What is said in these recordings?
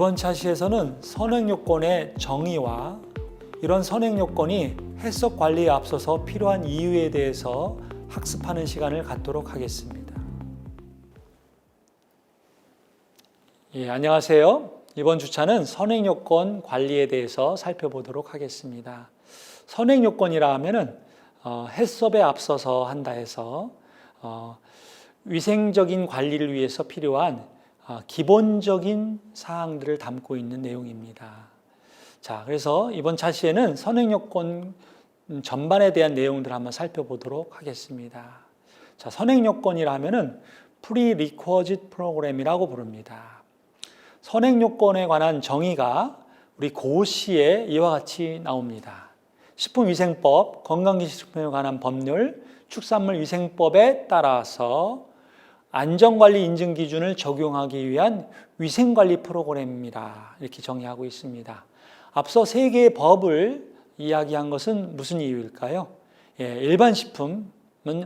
이번 차시에서는 선행요건의 정의와 이런 선행요건이 해석 관리에 앞서서 필요한 이유에 대해서 학습하는 시간을 갖도록 하겠습니다. 안녕하세요. 이번 주차는 선행요건 관리에 대해서 살펴보도록 하겠습니다. 선행요건이라 하면은 해석에 앞서서 한다 해서 위생적인 관리를 위해서 필요한 기본적인 사항들을 담고 있는 내용입니다. 자, 그래서 이번 차시에는 선행요건 전반에 대한 내용들을 한번 살펴보도록 하겠습니다. 자, 선행요건이라 하면은 Prerequisite Program이라고 부릅니다. 선행요건에 관한 정의가 우리 고시에 이와 같이 나옵니다. 식품위생법, 건강기식품에 관한 법률, 축산물위생법에 따라서 안전관리 인증기준을 적용하기 위한 위생관리 프로그램입니다. 이렇게 정의하고 있습니다. 앞서 세 개의 법을 이야기한 것은 무슨 이유일까요? 일반 식품은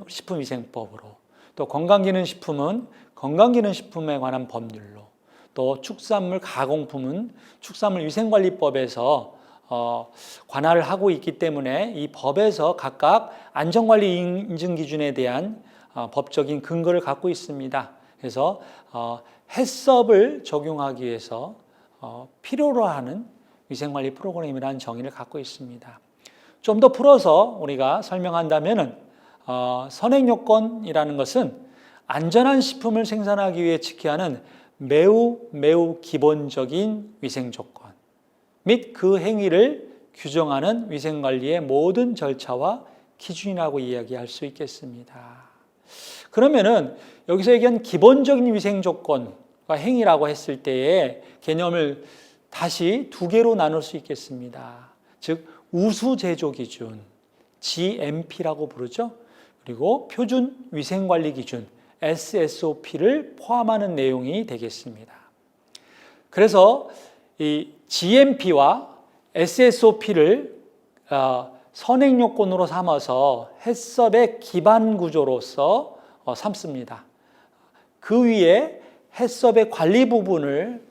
식품위생법으로, 또 건강기능식품은 건강기능식품에 관한 법률로, 또 축산물 가공품은 축산물위생관리법에서 관할을 하고 있기 때문에 이 법에서 각각 안전관리 인증기준에 대한 법적인 근거를 갖고 있습니다. 그래서 해썹을 적용하기 위해서 필요로 하는 위생관리 프로그램이라는 정의를 갖고 있습니다. 좀 더 풀어서 우리가 설명한다면 선행요건이라는 것은 안전한 식품을 생산하기 위해 지켜야 하는 매우 기본적인 위생조건 및 그 행위를 규정하는 위생관리의 모든 절차와 기준이라고 이야기할 수 있겠습니다. 그러면은 여기서 얘기한 기본적인 위생조건과 행위라고 했을 때의 개념을 다시 두 개로 나눌 수 있겠습니다. 즉 우수제조기준, GMP라고 부르죠. 그리고 표준위생관리기준, SSOP를 포함하는 내용이 되겠습니다. 그래서 이 GMP와 SSOP를 선행요건으로 삼아서 해썹의 기반 구조로서 삼습니다. 그 위에 해썹의 관리 부분을,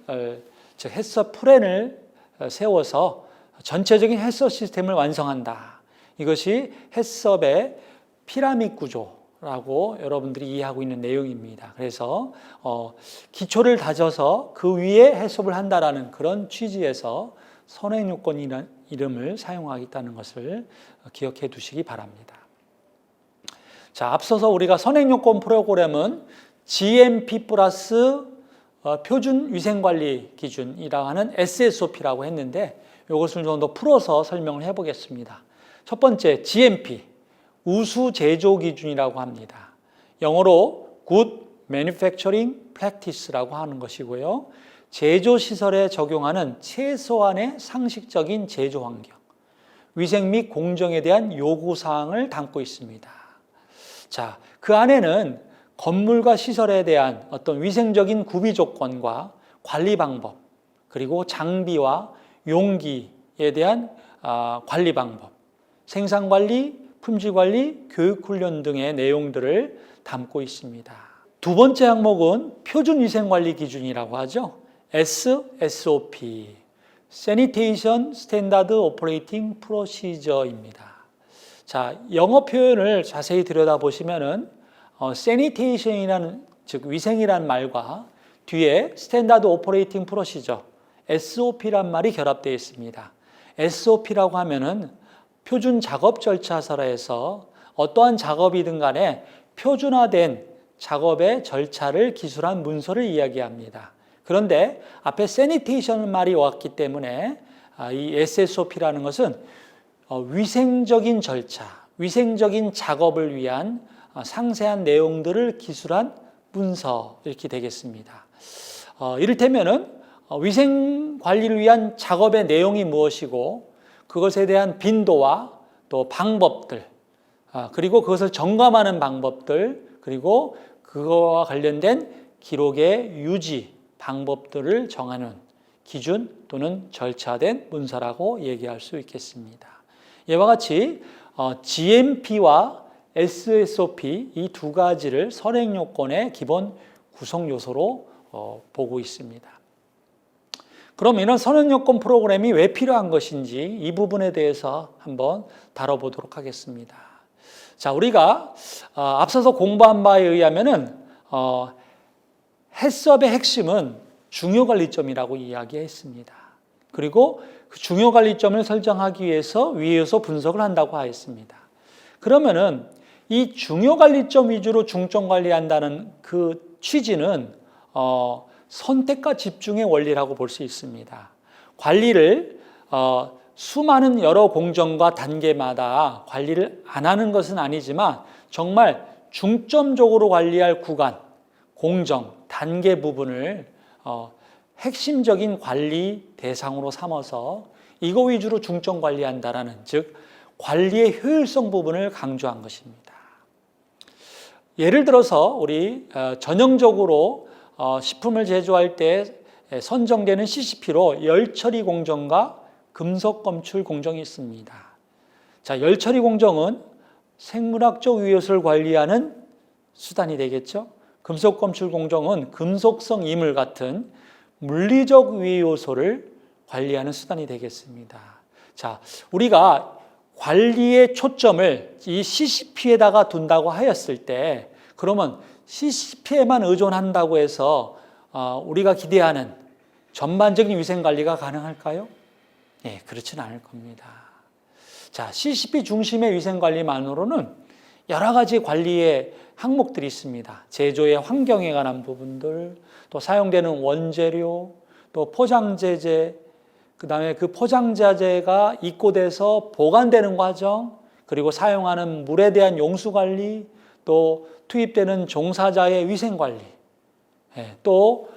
즉 해썹 플랜을 세워서 전체적인 해썹 시스템을 완성한다. 이것이 해썹의 피라미드 구조라고 여러분들이 이해하고 있는 내용입니다. 그래서 기초를 다져서 그 위에 해썹을 한다라는 그런 취지에서 선행요건이라는 이름을 사용하겠다는 것을 기억해 두시기 바랍니다. 자, 앞서서 우리가 선행요건 프로그램은 GMP 플러스 표준위생관리 기준이라고 하는 SSOP라고 했는데 이것을 좀 더 풀어서 설명을 해보겠습니다. 첫 번째, GMP, 우수제조기준이라고 합니다. 영어로 Good Manufacturing Practice라고 하는 것이고요. 제조시설에 적용하는 최소한의 상식적인 제조환경, 위생 및 공정에 대한 요구사항을 담고 있습니다. 자, 그 안에는 건물과 시설에 대한 어떤 위생적인 구비 조건과 관리 방법, 그리고 장비와 용기에 대한 관리 방법, 생산관리, 품질관리, 교육훈련 등의 내용들을 담고 있습니다. 두 번째 항목은 표준위생관리 기준이라고 하죠. SSOP, Sanitation Standard Operating Procedure입니다. 자, 영어 표현을 자세히 들여다보시면은 Sanitation이라는, 즉 위생이라는 말과 뒤에 Standard Operating Procedure, SOP란 말이 결합되어 있습니다. SOP라고 하면은 표준 작업 절차서에서 어떠한 작업이든 간에 표준화된 작업의 절차를 기술한 문서를 이야기합니다. 그런데 앞에 Sanitation 말이 왔기 때문에 이 SSOP라는 것은 위생적인 절차, 위생적인 작업을 위한 상세한 내용들을 기술한 문서 이렇게 되겠습니다. 이를테면은 위생 관리를 위한 작업의 내용이 무엇이고 그것에 대한 빈도와 또 방법들, 그리고 그것을 점검하는 방법들, 그리고 그거와 관련된 기록의 유지 방법들을 정하는 기준 또는 절차된 문서라고 얘기할 수 있겠습니다. 이와 같이 GMP와 SSOP 이 두 가지를 선행요건의 기본 구성 요소로 보고 있습니다. 그럼 이런 선행요건 프로그램이 왜 필요한 것인지 이 부분에 대해서 한번 다뤄보도록 하겠습니다. 자, 우리가 앞서서 공부한 바에 의하면은 해썹의 핵심은 중요관리점이라고 이야기했습니다. 그리고 그 중요관리점을 설정하기 위해서 위에서 분석을 한다고 하였습니다. 그러면은 이 중요관리점 위주로 중점관리한다는 그 취지는 선택과 집중의 원리라고 볼 수 있습니다. 관리를 수많은 여러 공정과 단계마다 관리를 안 하는 것은 아니지만 정말 중점적으로 관리할 구간, 공정, 단계 부분을 핵심적인 관리 대상으로 삼아서 이거 위주로 중점 관리한다라는, 즉 관리의 효율성 부분을 강조한 것입니다. 예를 들어서 우리 전형적으로 식품을 제조할 때 선정되는 CCP로 열처리 공정과 금속 검출 공정이 있습니다. 자, 열처리 공정은 생물학적 위협을 관리하는 수단이 되겠죠. 금속 검출 공정은 금속성 이물 같은 물리적 위해 요소를 관리하는 수단이 되겠습니다. 자, 우리가 관리의 초점을 이 CCP에다가 둔다고 하였을 때, 그러면 CCP에만 의존한다고 해서 우리가 기대하는 전반적인 위생 관리가 가능할까요? 네, 그렇지는 않을 겁니다. 자, CCP 중심의 위생 관리만으로는 여러 가지 관리의 항목들이 있습니다. 제조의 환경에 관한 부분들, 또 사용되는 원재료, 또 포장재재, 그 다음에 그 포장재재가 입고돼서 보관되는 과정, 그리고 사용하는 물에 대한 용수관리, 또 투입되는 종사자의 위생관리, 또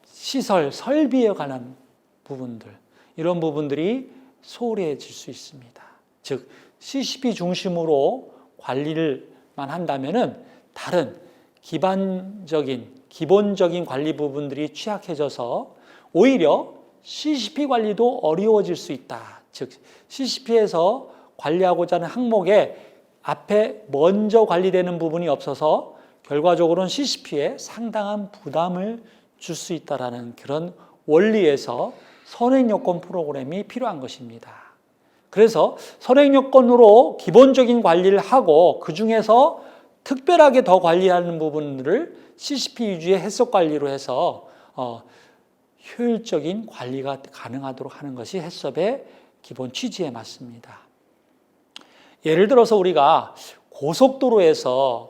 시설, 설비에 관한 부분들, 이런 부분들이 소홀해질 수 있습니다. 즉 CCP 중심으로 관리를만 한다면은 다른 기본적인 관리 부분들이 취약해져서 오히려 CCP 관리도 어려워질 수 있다. 즉 CCP에서 관리하고자 하는 항목에 앞에 먼저 관리되는 부분이 없어서 결과적으로는 CCP에 상당한 부담을 줄 수 있다는 그런 원리에서 선행요건 프로그램이 필요한 것입니다. 그래서 선행요건으로 기본적인 관리를 하고 그 중에서 특별하게 더 관리하는 부분들을 CCP 위주의 해썹관리로 해서 효율적인 관리가 가능하도록 하는 것이 해썹의 기본 취지에 맞습니다. 예를 들어서 우리가 고속도로에서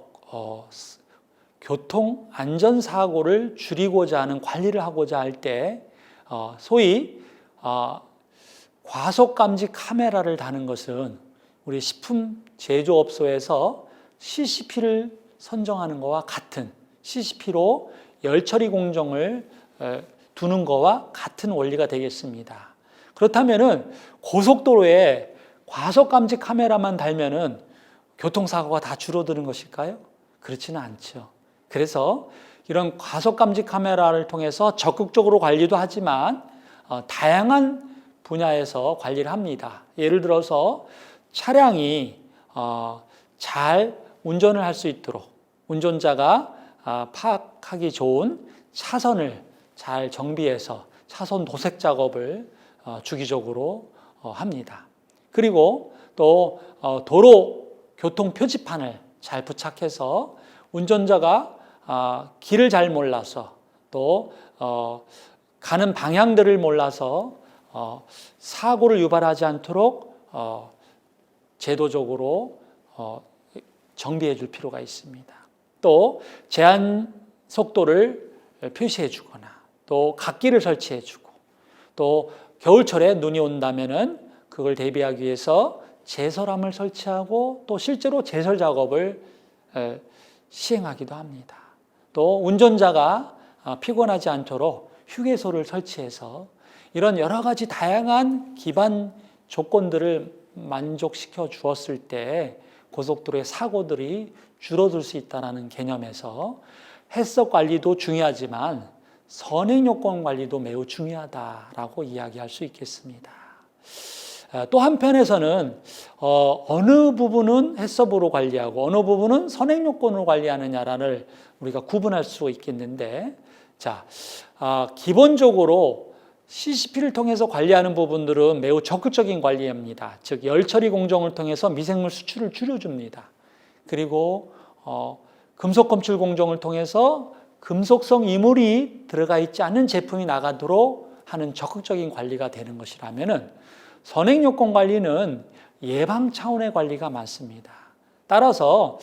교통 안전사고를 줄이고자 하는 관리를 하고자 할 때 소위 과속 감지 카메라를 다는 것은 우리 식품 제조업소에서 CCP를 선정하는 것과 같은, CCP로 열처리 공정을 두는 것과 같은 원리가 되겠습니다. 그렇다면은 고속도로에 과속 감지 카메라만 달면은 교통사고가 다 줄어드는 것일까요? 그렇지는 않죠. 그래서 이런 과속 감지 카메라를 통해서 적극적으로 관리도 하지만 다양한 분야에서 관리를 합니다. 예를 들어서 차량이 잘 운전을 할 수 있도록 운전자가 파악하기 좋은 차선을 잘 정비해서 차선 도색 작업을 주기적으로 합니다. 그리고 또 도로 교통 표지판을 잘 부착해서 운전자가 길을 잘 몰라서 또 가는 방향들을 몰라서 사고를 유발하지 않도록 제도적으로 정비해 줄 필요가 있습니다. 또 제한 속도를 표시해 주거나 또 갓길을 설치해 주고 또 겨울철에 눈이 온다면은 그걸 대비하기 위해서 제설함을 설치하고 또 실제로 제설 작업을 시행하기도 합니다. 또 운전자가 피곤하지 않도록 휴게소를 설치해서 이런 여러 가지 다양한 기반 조건들을 만족시켜 주었을 때 고속도로의 사고들이 줄어들 수 있다는 개념에서 해썹 관리도 중요하지만 선행요건 관리도 매우 중요하다라고 이야기할 수 있겠습니다. 또 한편에서는 어느 부분은 해썹으로 관리하고 어느 부분은 선행요건으로 관리하느냐를 우리가 구분할 수 있겠는데, 자, 기본적으로 CCP를 통해서 관리하는 부분들은 매우 적극적인 관리입니다. 즉 열처리 공정을 통해서 미생물 수출을 줄여줍니다. 그리고 금속 검출 공정을 통해서 금속성 이물이 들어가 있지 않은 제품이 나가도록 하는 적극적인 관리가 되는 것이라면은 선행요건 관리는 예방 차원의 관리가 많습니다. 따라서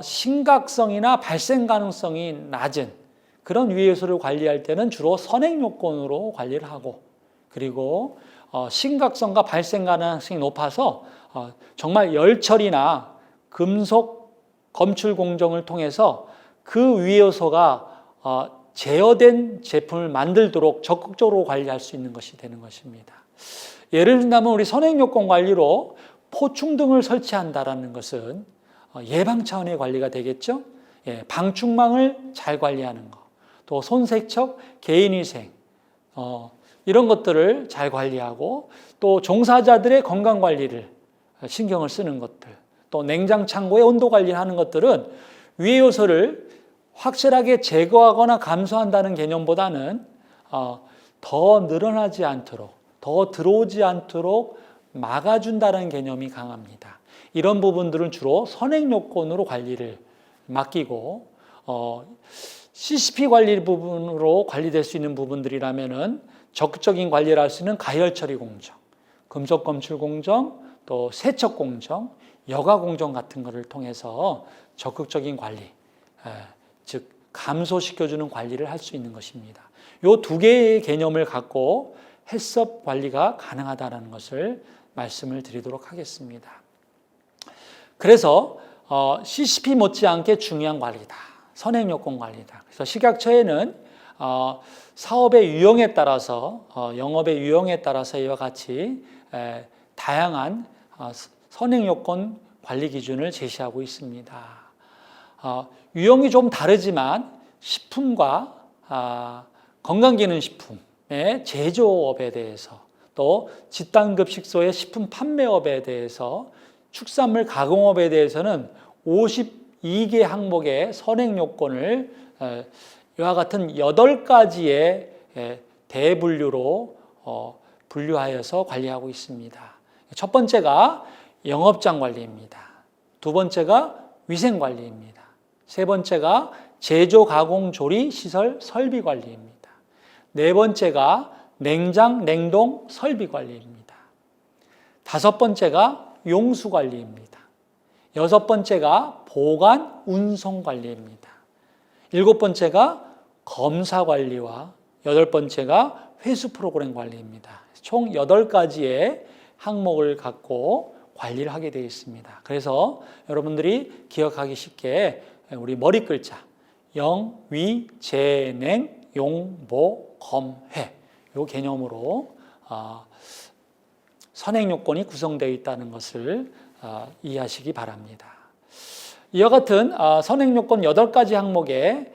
심각성이나 발생 가능성이 낮은 그런 위해 요소를 관리할 때는 주로 선행요건으로 관리를 하고, 그리고 심각성과 발생 가능성이 높아서 정말 열처리나 금속 검출 공정을 통해서 그 위해 요소가 제어된 제품을 만들도록 적극적으로 관리할 수 있는 것이 되는 것입니다. 예를 든다면 우리 선행요건 관리로 포충 등을 설치한다는 것은 예방 차원의 관리가 되겠죠. 방충망을 잘 관리하는 것, 또 손세척, 개인위생 이런 것들을 잘 관리하고, 또 종사자들의 건강 관리를 신경을 쓰는 것들, 또 냉장 창고의 온도 관리를 하는 것들은 위해 요소를 확실하게 제거하거나 감소한다는 개념보다는 더 늘어나지 않도록, 더 들어오지 않도록 막아준다는 개념이 강합니다. 이런 부분들은 주로 선행요건으로 관리를 맡기고, CCP 관리 부분으로 관리될 수 있는 부분들이라면은 적극적인 관리를 할 수 있는 가열처리 공정, 금속 검출 공정, 또 세척 공정, 여과 공정 같은 것을 통해서 적극적인 관리, 즉 감소시켜주는 관리를 할 수 있는 것입니다. 이 두 개의 개념을 갖고 해썹 관리가 가능하다는 것을 말씀을 드리도록 하겠습니다. 그래서 CCP 못지않게 중요한 관리다. 선행요건 관리다. 그래서 식약처에는 사업의 유형에 따라서, 영업의 유형에 따라서 이와 같이 다양한 선행요건 관리 기준을 제시하고 있습니다. 유형이 좀 다르지만 식품과 건강기능식품의 제조업에 대해서, 또 집단급식소의 식품 판매업에 대해서, 축산물 가공업에 대해서는 52개 항목의 선행요건을 이와 같은 8가지의 대분류로 분류하여서 관리하고 있습니다. 첫 번째가 영업장 관리입니다. 두 번째가 위생 관리입니다. 세 번째가 제조, 가공, 조리, 시설, 설비 관리입니다. 네 번째가 냉장, 냉동, 설비 관리입니다. 다섯 번째가 용수 관리입니다. 여섯 번째가 보관, 운송 관리입니다. 일곱 번째가 검사 관리와 여덟 번째가 회수 프로그램 관리입니다. 총 8가지의 항목을 갖고 관리를 하게 되어 있습니다. 그래서 여러분들이 기억하기 쉽게 우리 머리 글자 영, 위, 재, 냉, 용, 보, 검, 회 이 개념으로 선행요건이 구성되어 있다는 것을 이해하시기 바랍니다. 이와 같은 선행요건 8가지 항목에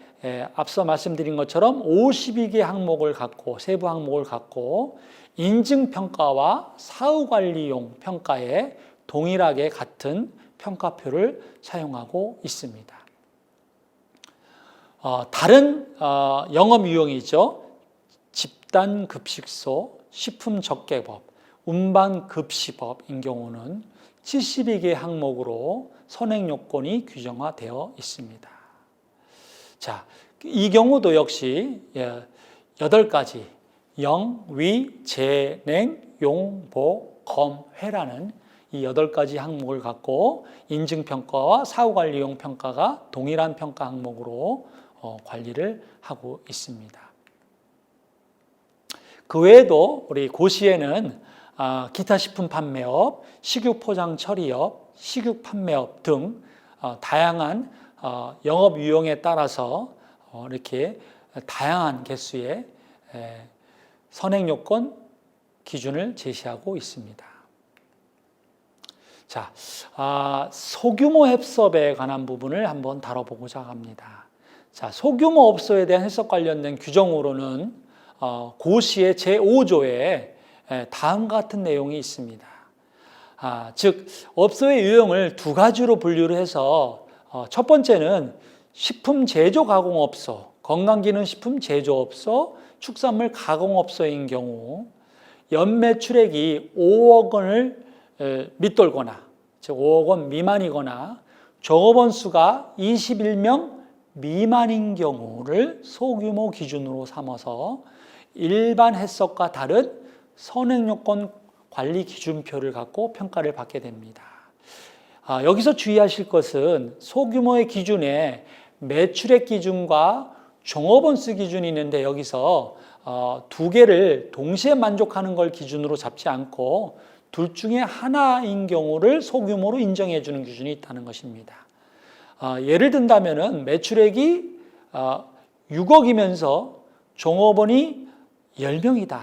앞서 말씀드린 것처럼 52개 항목을 갖고, 세부 항목을 갖고 인증평가와 사후관리용 평가에 동일하게 같은 평가표를 사용하고 있습니다. 다른 영업 유형이죠. 집단급식소, 식품적개법, 운반급식업인 경우는 72개 항목으로 선행요건이 규정화되어 있습니다. 자, 이 경우도 역시 8가지 영, 위, 재, 냉, 용, 보, 검, 회라는 이 8가지 항목을 갖고 인증평가와 사후관리용 평가가 동일한 평가 항목으로 관리를 하고 있습니다. 그 외에도 우리 고시에는 기타 식품 판매업, 식육 포장 처리업, 식육 판매업 등 다양한 영업 유형에 따라서 이렇게 다양한 개수의 선행요건 기준을 제시하고 있습니다. 자, 소규모 해썹에 관한 부분을 한번 다뤄보고자 합니다. 자, 소규모 업소에 대한 해썹 관련된 규정으로는 고시의 제5조에 다음과 같은 내용이 있습니다. 즉 업소의 유형을 2가지로 분류를 해서 첫 번째는 식품 제조 가공업소, 건강기능식품 제조업소, 축산물 가공업소인 경우 연매출액이 5억 원을 밑돌거나 즉 5억 원 미만이거나 종업원 수가 21명 미만인 경우를 소규모 기준으로 삼아서 일반 해석과 다른 선행요건 관리 기준표를 갖고 평가를 받게 됩니다. 여기서 주의하실 것은 소규모의 기준에 매출액 기준과 종업원 수 기준이 있는데 여기서 두 개를 동시에 만족하는 걸 기준으로 잡지 않고 둘 중에 하나인 경우를 소규모로 인정해 주는 기준이 있다는 것입니다. 예를 든다면 매출액이 6억이면서 종업원이 10명이다.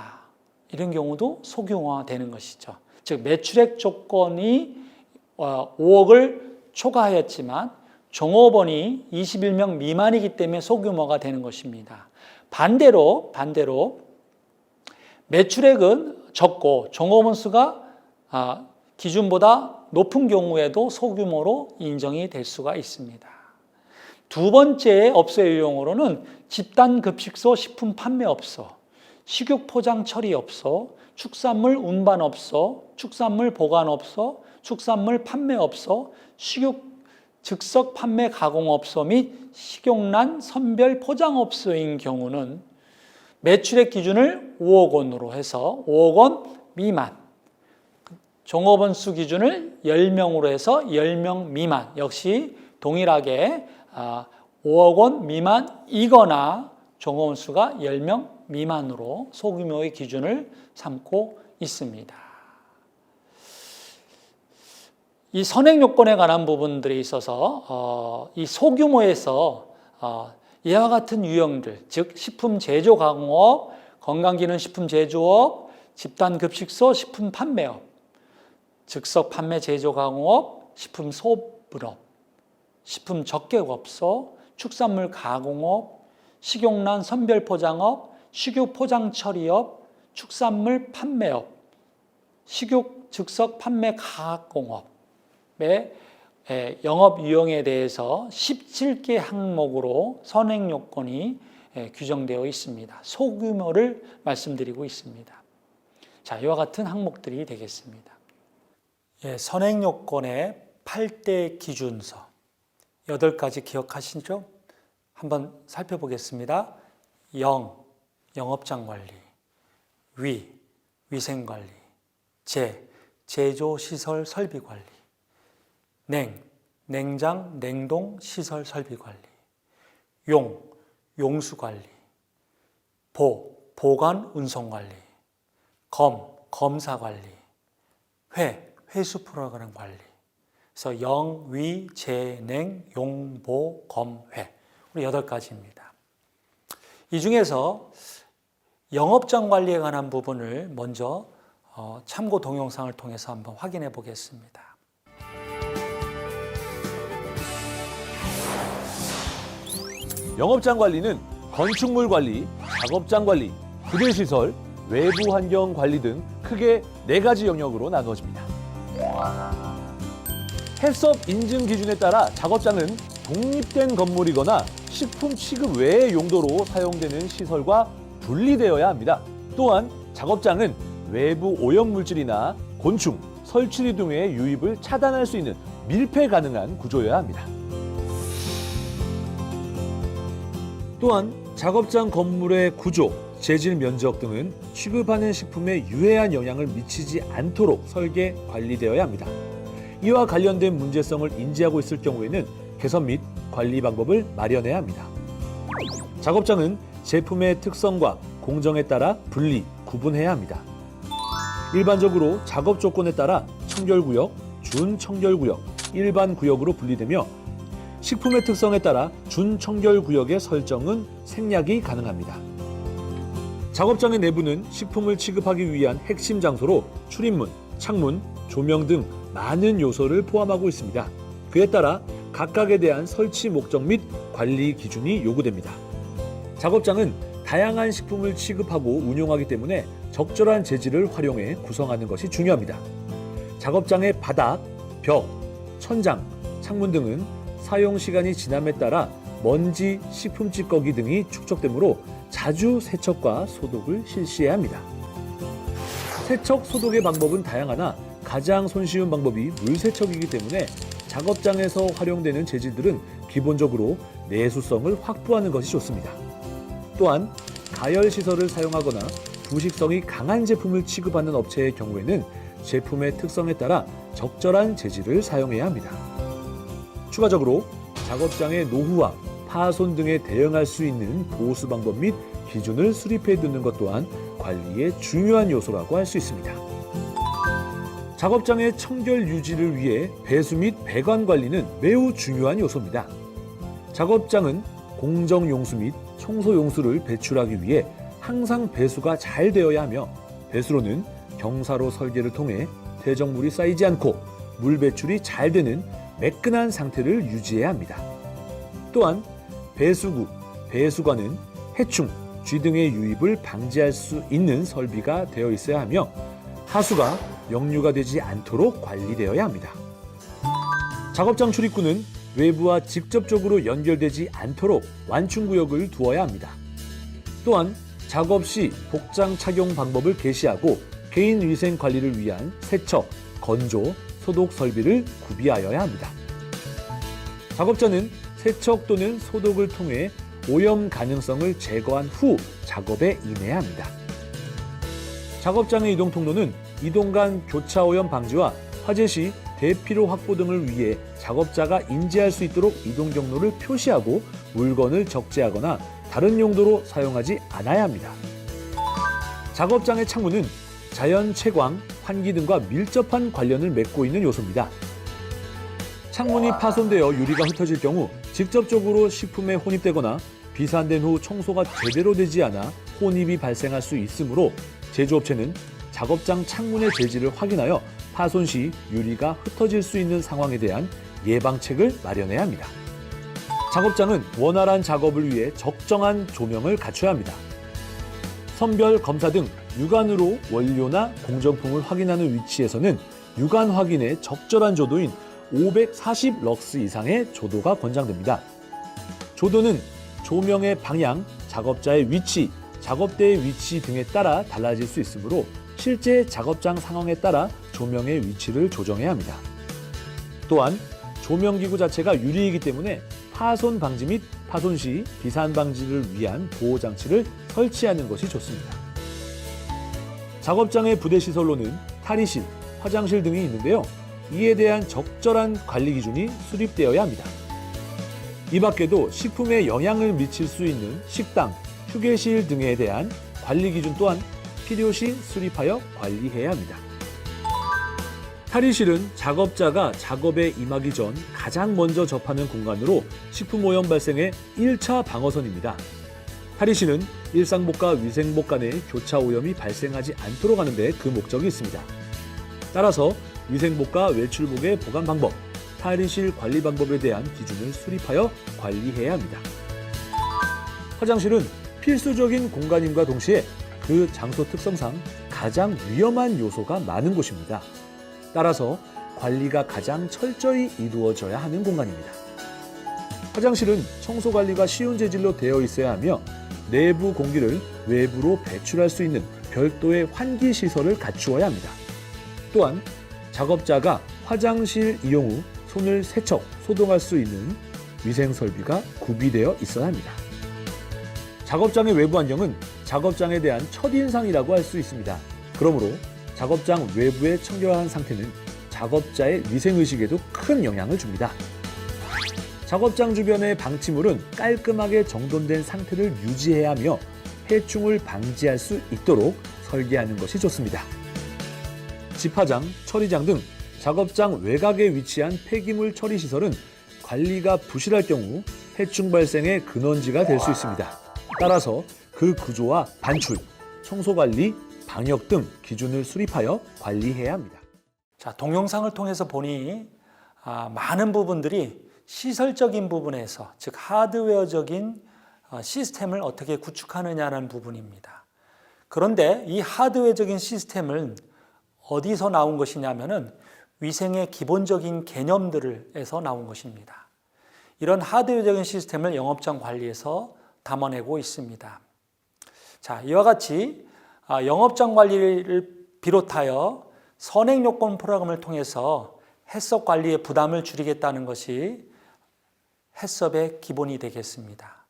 이런 경우도 소규모화되는 것이죠. 즉 매출액 조건이 5억을 초과하였지만 종업원이 21명 미만이기 때문에 소규모가 되는 것입니다. 반대로 매출액은 적고 종업원 수가 기준보다 높은 경우에도 소규모로 인정이 될 수가 있습니다. 두 번째 업소의 유형으로는 집단급식소 식품 판매업소, 식육포장 처리업소, 축산물 운반업소, 축산물 보관업소, 축산물 판매업소, 식육 즉석 판매 가공업소 및 식용란 선별 포장업소인 경우는 매출액 기준을 5억 원으로 해서 5억 원 미만, 종업원 수 기준을 10명으로 해서 10명 미만, 역시 동일하게 5억 원 미만이거나 종업원 수가 10명 미만으로 소규모의 기준을 삼고 있습니다. 이 선행요건에 관한 부분들에 있어서 이 소규모에서 이와 같은 유형들, 즉 식품 제조 가공업, 건강기능식품 제조업, 집단급식소 식품 판매업, 즉석 판매 제조 가공업, 식품 소분업, 식품 적객업소, 축산물 가공업, 식용란 선별 포장업, 식육 포장 처리업, 축산물 판매업, 식육 즉석 판매 가공업 영업 유형에 대해서 17개 항목으로 선행 요건이 규정되어 있습니다. 소규모를 말씀드리고 있습니다. 자, 이와 같은 항목들이 되겠습니다. 선행 요건의 8대 기준서 8가지 기억하시죠? 한번 살펴보겠습니다. 영, 영업장 관리, 위, 위생 관리, 제조 시설 설비 관리, 냉장, 냉동 시설 설비 관리, 용수 관리, 보관 운송 관리, 검사 관리, 회수 프로그램 관리. 그래서 영, 위, 제, 냉, 용, 보, 검, 회. 우리 8가지입니다. 이 중에서 영업장 관리에 관한 부분을 먼저 참고 동영상을 통해서 한번 확인해 보겠습니다. 영업장 관리는 건축물 관리, 작업장 관리, 부대시설, 외부 환경 관리 등 크게 4가지 영역으로 나누어집니다. 해썹 인증 기준에 따라 작업장은 독립된 건물이거나 식품 취급 외의 용도로 사용되는 시설과 분리되어야 합니다. 또한 작업장은 외부 오염물질이나 곤충, 설치류 등의 유입을 차단할 수 있는 밀폐 가능한 구조여야 합니다. 또한 작업장 건물의 구조, 재질 면적 등은 취급하는 식품에 유해한 영향을 미치지 않도록 설계, 관리되어야 합니다. 이와 관련된 문제성을 인지하고 있을 경우에는 개선 및 관리 방법을 마련해야 합니다. 작업장은 제품의 특성과 공정에 따라 분리, 구분해야 합니다. 일반적으로 작업 조건에 따라 청결구역, 준청결구역, 일반구역으로 분리되며 식품의 특성에 따라 준청결구역의 설정은 생략이 가능합니다. 작업장의 내부는 식품을 취급하기 위한 핵심 장소로 출입문, 창문, 조명 등 많은 요소를 포함하고 있습니다. 그에 따라 각각에 대한 설치 목적 및 관리 기준이 요구됩니다. 작업장은 다양한 식품을 취급하고 운용하기 때문에 적절한 재질을 활용해 구성하는 것이 중요합니다. 작업장의 바닥, 벽, 천장, 창문 등은 사용 시간이 지남에 따라 먼지, 식품 찌꺼기 등이 축적되므로 자주 세척과 소독을 실시해야 합니다. 세척, 소독의 방법은 다양하나 가장 손쉬운 방법이 물세척이기 때문에 작업장에서 활용되는 재질들은 기본적으로 내수성을 확보하는 것이 좋습니다. 또한 가열시설을 사용하거나 부식성이 강한 제품을 취급하는 업체의 경우에는 제품의 특성에 따라 적절한 재질을 사용해야 합니다. 추가적으로 작업장의 노후와 파손 등에 대응할 수 있는 보수 방법 및 기준을 수립해 두는 것 또한 관리의 중요한 요소라고 할 수 있습니다. 작업장의 청결 유지를 위해 배수 및 배관 관리는 매우 중요한 요소입니다. 작업장은 공정용수 및 청소용수를 배출하기 위해 항상 배수가 잘 되어야 하며 배수로는 경사로 설계를 통해 퇴적물이 쌓이지 않고 물 배출이 잘 되는 매끈한 상태를 유지해야 합니다. 또한 배수구, 배수관은 해충, 쥐 등의 유입을 방지할 수 있는 설비가 되어 있어야 하며 하수가 역류가 되지 않도록 관리되어야 합니다. 작업장 출입구는 외부와 직접적으로 연결되지 않도록 완충구역을 두어야 합니다. 또한 작업 시 복장 착용 방법을 게시하고 개인 위생 관리를 위한 세척, 건조, 소독 설비를 구비하여야 합니다. 작업자는 세척 또는 소독을 통해 오염 가능성을 제거한 후 작업에 임해야 합니다. 작업장의 이동 통로는 이동 간 교차 오염 방지와 화재 시 대피로 확보 등을 위해 작업자가 인지할 수 있도록 이동 경로를 표시하고 물건을 적재하거나 다른 용도로 사용하지 않아야 합니다. 작업장의 창문은 자연 채광, 환기 등과 밀접한 관련을 맺고 있는 요소입니다. 창문이 파손되어 유리가 흩어질 경우 직접적으로 식품에 혼입되거나 비산된 후 청소가 제대로 되지 않아 혼입이 발생할 수 있으므로 제조업체는 작업장 창문의 재질을 확인하여 파손 시 유리가 흩어질 수 있는 상황에 대한 예방책을 마련해야 합니다. 작업장은 원활한 작업을 위해 적정한 조명을 갖춰야 합니다. 선별 검사 등 육안으로 원료나 공정품을 확인하는 위치에서는 육안 확인의 적절한 조도인 540 럭스 이상의 조도가 권장됩니다. 조도는 조명의 방향, 작업자의 위치, 작업대의 위치 등에 따라 달라질 수 있으므로 실제 작업장 상황에 따라 조명의 위치를 조정해야 합니다. 또한 조명기구 자체가 유리이기 때문에 파손 방지 및 파손 시 비산 방지를 위한 보호장치를 설치하는 것이 좋습니다. 작업장의 부대시설로는 탈의실, 화장실 등이 있는데요. 이에 대한 적절한 관리 기준이 수립되어야 합니다. 이 밖에도 식품에 영향을 미칠 수 있는 식당, 휴게실 등에 대한 관리 기준 또한 필요시 수립하여 관리해야 합니다. 탈의실은 작업자가 작업에 임하기 전 가장 먼저 접하는 공간으로 식품 오염 발생의 1차 방어선입니다. 탈의실은 일상복과 위생복 간의 교차 오염이 발생하지 않도록 하는 데 그 목적이 있습니다. 따라서 위생복과 외출복의 보관 방법, 탈의실 관리 방법에 대한 기준을 수립하여 관리해야 합니다. 화장실은 필수적인 공간임과 동시에 그 장소 특성상 가장 위험한 요소가 많은 곳입니다. 따라서 관리가 가장 철저히 이루어져야 하는 공간입니다. 화장실은 청소 관리가 쉬운 재질로 되어 있어야 하며 내부 공기를 외부로 배출할 수 있는 별도의 환기 시설을 갖추어야 합니다. 또한 작업자가 화장실 이용 후 손을 세척, 소독할 수 있는 위생 설비가 구비되어 있어야 합니다. 작업장의 외부 환경은 작업장에 대한 첫인상이라고 할 수 있습니다. 그러므로 작업장 외부의 청결한 상태는 작업자의 위생의식에도 큰 영향을 줍니다. 작업장 주변의 방치물은 깔끔하게 정돈된 상태를 유지해야 하며 해충을 방지할 수 있도록 설계하는 것이 좋습니다. 집화장, 처리장 등 작업장 외곽에 위치한 폐기물 처리 시설은 관리가 부실할 경우 해충 발생의 근원지가 될 수 있습니다. 따라서 그 구조와 반출, 청소 관리, 방역 등 기준을 수립하여 관리해야 합니다. 자, 동영상을 통해서 보니 많은 부분들이 시설적인 부분에서, 즉 하드웨어적인 시스템을 어떻게 구축하느냐는 부분입니다. 그런데 이 하드웨어적인 시스템은 어디서 나온 것이냐면은 위생의 기본적인 개념들에서 나온 것입니다. 이런 하드웨어적인 시스템을 영업장 관리에서 담아내고 있습니다. 자, 이와 같이 영업장 관리를 비롯하여 선행요건 프로그램을 통해서 해썹 관리의 부담을 줄이겠다는 것이 해썹의 기본이 되겠습니다.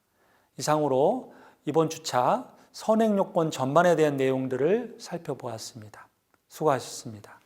이상으로 이번 주차 선행요건 전반에 대한 내용들을 살펴보았습니다. 수고하셨습니다.